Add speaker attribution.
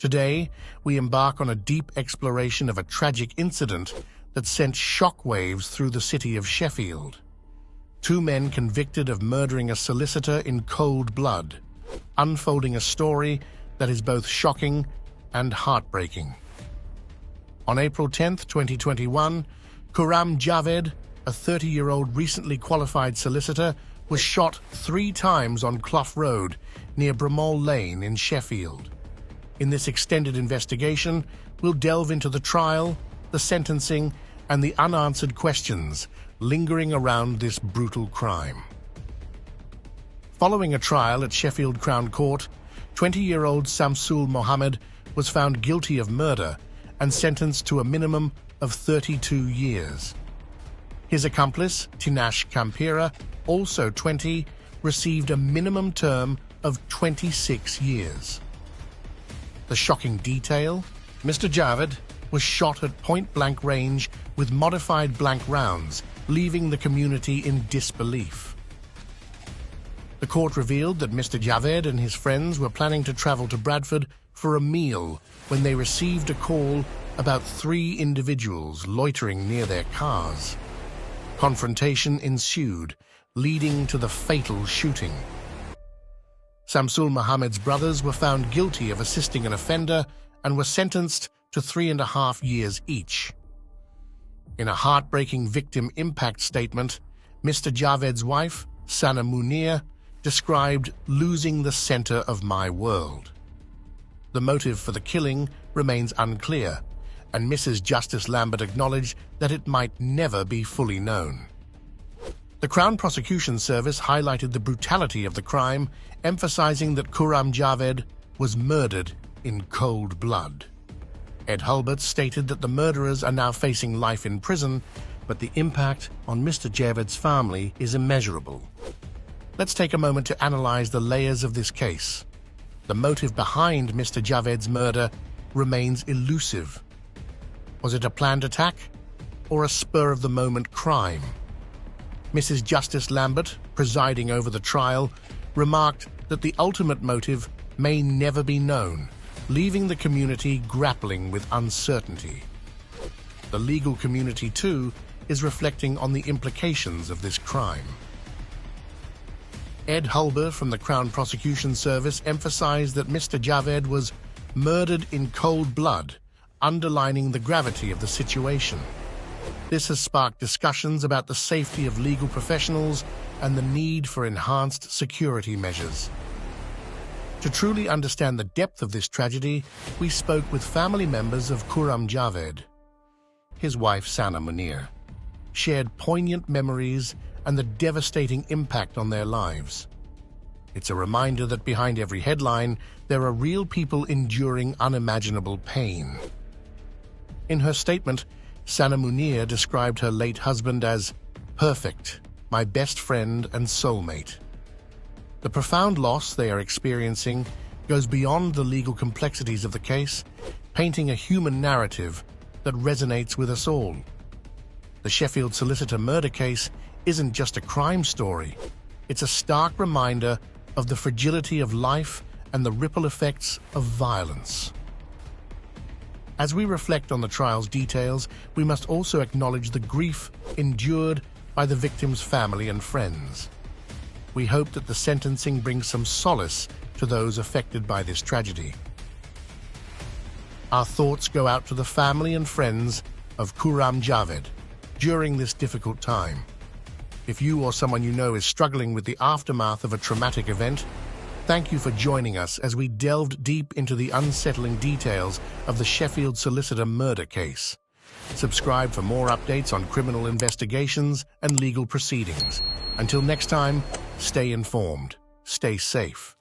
Speaker 1: Today, we embark on a deep exploration of a tragic incident that sent shockwaves through the city of Sheffield. Two men convicted of murdering a solicitor in cold blood, unfolding a story that is both shocking and heartbreaking. On April 10, 2021, Khurram Javed, a 30-year-old recently qualified solicitor, was shot 3 times on Clough Road near Bramall Lane in Sheffield. In this extended investigation, we'll delve into the trial, the sentencing, and the unanswered questions lingering around this brutal crime. Following a trial at Sheffield Crown Court, 20-year-old Samsul Mohammed was found guilty of murder and sentenced to a minimum of 32 years. His accomplice, Tinash Kampira, also 20, received a minimum term of 26 years. The shocking detail: Mr. Javed was shot at point-blank range with modified blank rounds, leaving the community in disbelief. The court revealed that Mr. Javed and his friends were planning to travel to Bradford for a meal when they received a call about 3 individuals loitering near their cars. Confrontation ensued, leading to the fatal shooting. Samsul Mohammed's brothers were found guilty of assisting an offender and were sentenced to 3.5 years each. In a heartbreaking victim impact statement, Mr. Javed's wife, Sana Munir, described losing the center of my world. The motive for the killing remains unclear, and Mrs. Justice Lambert acknowledged that it might never be fully known. The Crown Prosecution Service highlighted the brutality of the crime, emphasizing that Khurram Javed was murdered in cold blood. Ed Hulbert stated that the murderers are now facing life in prison, but the impact on Mr. Javed's family is immeasurable. Let's take a moment to analyze the layers of this case. The motive behind Mr. Javed's murder remains elusive. Was it a planned attack or a spur-of-the-moment crime? Mrs. Justice Lambert, presiding over the trial, remarked that the ultimate motive may never be known, leaving the community grappling with uncertainty. The legal community, too, is reflecting on the implications of this crime. Ed Hulbert from the Crown Prosecution Service emphasized that Mr. Javed was murdered in cold blood, underlining the gravity of the situation. This has sparked discussions about the safety of legal professionals and the need for enhanced security measures. To truly understand the depth of this tragedy, we spoke with family members of Khurram Javed. His wife, Sana Munir, shared poignant memories and the devastating impact on their lives. It's a reminder that behind every headline, there are real people enduring unimaginable pain. In her statement, Sana Munir described her late husband as perfect, my best friend and soulmate. The profound loss they are experiencing goes beyond the legal complexities of the case, painting a human narrative that resonates with us all. The Sheffield solicitor murder case isn't just a crime story. It's a stark reminder of the fragility of life and the ripple effects of violence. As we reflect on the trial's details, we must also acknowledge the grief endured by the victim's family and friends. We hope that the sentencing brings some solace to those affected by this tragedy. Our thoughts go out to the family and friends of Khurram Javed during this difficult time. If you or someone you know is struggling with the aftermath of a traumatic event, thank you for joining us as we delved deep into the unsettling details of the Sheffield solicitor murder case. Subscribe for more updates on criminal investigations and legal proceedings. Until next time, stay informed, stay safe.